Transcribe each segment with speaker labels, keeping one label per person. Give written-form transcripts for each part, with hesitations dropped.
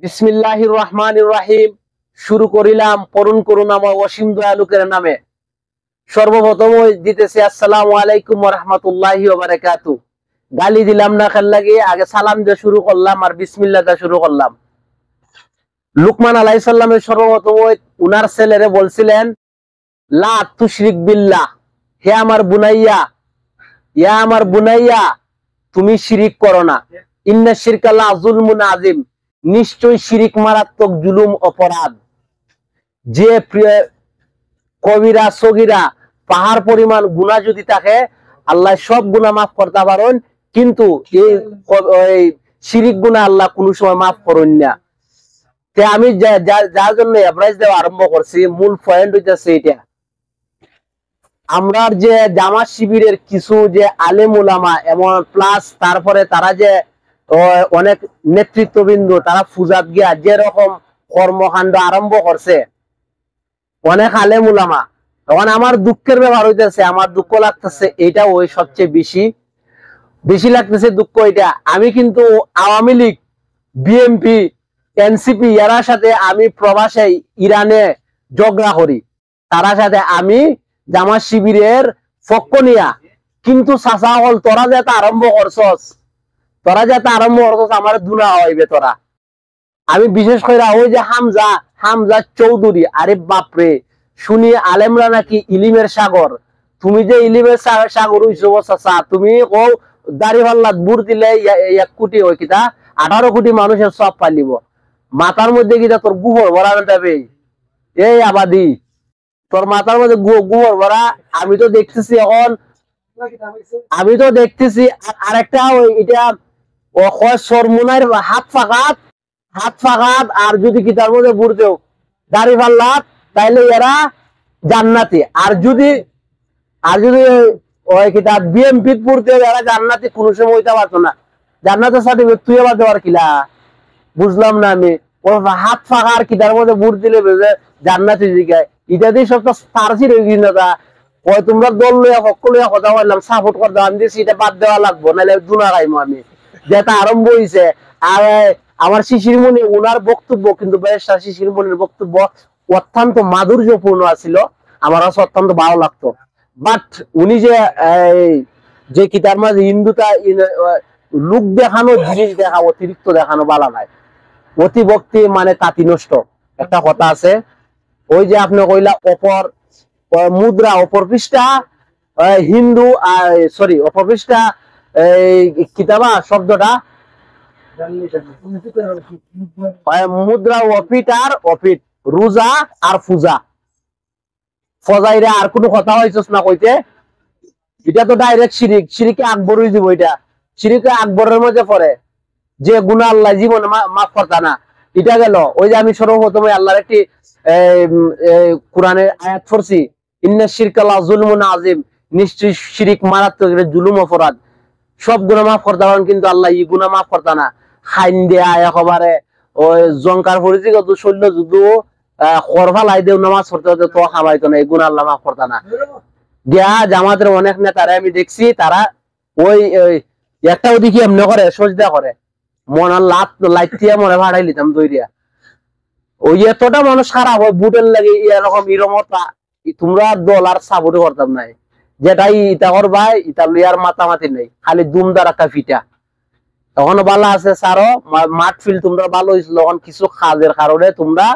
Speaker 1: বিসমিল্লাহির রহমানির রহিম। শুরু করিলাম পরম করুণাময় অসীম দয়ালুকের নামে। সর্বপ্রথম দিতেছি আসসালামু আলাইকুম ওয়া রাহমাতুল্লাহি ওয়া বারাকাতুহু। গালি দিলাম না খেল লাগে, আগে সালাম দিয়ে শুরু করলাম আর বিসমিল্লাহ দিয়ে শুরু করলাম। লুকমান আলাইহিস সালামের সর্বপ্রথম উনার ছেলেরে বলছিলেন, লা তুশরিক বিল্লাহ, হে আমার বুনাইয়া, ইয়া আমার বুনাইয়া, তুমি শিরিক করো না। ইন্না শিরকা লা যুলমুন আযীম, নিশ্চয় শিরিক মারাত্মক জুলুম অপরাধ। যে কবিরা সগীরা পাহাড় পরিমাণ গুনাহ যদি থাকে, আল্লাহ সব গুনাহ মাফ করতে পারেন, কিন্তু এই শিরিক গুনাহ আল্লাহ কোনো সময় মাফ করেন না। তে আমি যার জন্য এভারেজ দেওয়া আরম্ভ করছি, মূল পয়েন্ট হইতেছে এটা। আমরা যে জামাত শিবিরের কিছু যে আলেম উলামা এমন প্লাস তারপরে তারা যে অনেক নেতৃত্ববৃন্দ, তারা ফুজাত গিয়া যেরকম কর্মকাণ্ড আরম্ভ করছে, অনেক আলেম উলামা। তখন আমার দুঃখের ব্যাপার হইতেছে, আমার দুঃখ লাগতেছে, এটা ওই সবচেয়ে বেশি লাগতেছে দুঃখ এটা। আমি কিন্তু Awami League, BNP, NCP error সাথে আমি প্রবাসে ইরানে ঝগড়া করি, তারা সাথে আমি জামাত শিবিরের পক্ষ নিয়া। কিন্তু চাচা হল তোরা যে আরম্ভ করছস, আমার দুনা হইবে তোরা। আমি বিশেষ করে ওই যে হামজা চৌধুরী, আরে বাপরে, শুনি আলেমরা নাকি ইলিমের সাগর। তুমি যে ইলিমের সাগর হইছো চাচা, তুমি ও দাড়িপাল্লাত বুড় দিলে 1 কোটি ওই কিতা 18 কোটি মানুষের সব পালিব। মাথার মধ্যে কিতা তোর গুহর ভরা যাবে? এই আবাদি, তোর মাথার মধ্যে গুহর ভরা। আমি তো দেখতেছি আরেকটা এটা সরমুনার হাত ফাঁকাত আর যদি কি তার মধ্যে বুড়তেও দাড়ি পাল্লাত, তাইলে এরা জান্নাতি। আর যদি ওই কিতাব বিএমপি পড়তে এরা জান্নাতি কোনো সময় হইতে পারতো না। জান্নাতের সার্টিফিকেট তুই আবার দেওয়ার কিলা বুঝলাম না আমি। হাত ফাঁকা আর কি তার মধ্যে বুট দিলে জান্নাতি জিগায়, এটা দিয়ে সব তো ফার্সি রয়ে গেছিল। তোমরা দল লইয়া পক্ষ লইয়া কথা বললাম, সাপোর্ট করতে আমি দিয়েছি, এটা বাদ দেওয়া লাগবো, নাহলে দুনা খাইমো আমি। যেটা আরম্ভ হয়েছে। আর আমার শিশিরমণি ওনার বক্তব্য কিন্তু শিশিরমণির বক্তব্য অত্যন্ত মাধুর্যপূর্ণ ছিল, আমার কাছে অত্যন্ত ভালো লাগতো। বাট উনি যে কিতার মাঝে হিন্দুতা লুক দেখানো, জিনিস দেখা, অতিরিক্ত দেখানো বালা নাই। অতিভক্তি মানে তাঁতি নষ্ট, একটা কথা আছে। ওই যে আপনি কইলা অপর মুদ্রা, অপর পৃষ্ঠা হিন্দু, সরি অপর পৃষ্ঠা কিতাবা শব্দটা মুদ্রা অপিট আর অপিট, রোজা আর পূজা, ফজাইরে আর কোনো কথা হইছস না কইতে। এটা তো ডাইরেক্ট শিরিকে আকবরই দিব। এটা শিরিকে আকবরের মধ্যে পড়ে, যে গুনাহ আল্লাহ জীবনে মাফ করতা না। এটা গেল। ওই যে আমি সর্বপ্রথমে আল্লাহর একটি কোরআনের আয়াত পড়ছি, ইন্না শিরকা লা যুলমুন আযীম, নিশ্চয় শিরিক মারাত্মক জুলুম অপরাধ। সব গুনাহ মাফ করতে পারেন, কিন্তু আল্লাহ এই গুনাহ মাফ করতা না। খাইন দেয়া একেবারে ওই জঙ্কার পরিচিত শৈল্য যুদ্ধ খরফালাই দেও, নামাজ পড়তে হতে তো খাবাইতো না, এই গুনাহ আল্লাহ মাফ করতা না। গিয়া জামাতের অনেক নেতারা আমি দেখছি, তারা ওই একটা ওদিকে এমনি করে সজদা করে, মনে লাইটিয়া মনে ভাড়াই লিতাম দইরিয়া। ওই এতটা মানুষ খারাপ হয় বুটের লাগে এরকম ইরমতা, তোমরা দল আর সাপোর্ট করতাম নাই। যেটাই ইটা করবাই, ইটা লইয়ার মাতামাতি নেই, খালি দুমদার একটা ফিটা। তখন ভালো আছে সারো মাঠ ফিল, তোমরা ভালো হয়েছিল। তখন কিছু কাজের কারণে তোমরা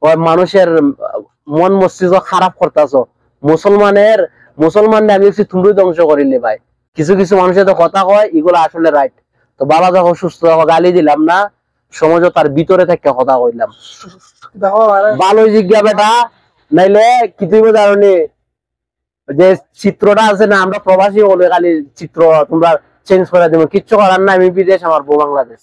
Speaker 1: ওই মানুষের মন মস্তিষ্ক খারাপ করতেছো। মুসলমান আমি তোমরাই ধ্বংস করিলে ভাই। কিছু মানুষের তো কথা কয়, এগুলো আসলে রাইট। তো বাবা যখন সুস্থ, গালি দিলাম না, সমঝোতার ভিতরে থেকে কথা কইলাম। ভালো জিজ্ঞা বেটা, নাইলে কি তুই জানি যে চিত্রটা আছে না, আমরা প্রবাসী হলে খালি চিত্র তোমরা চেঞ্জ করে দেবো, কিচ্ছু করার না। আমি বিদেশ, আমার বউ বাংলাদেশ।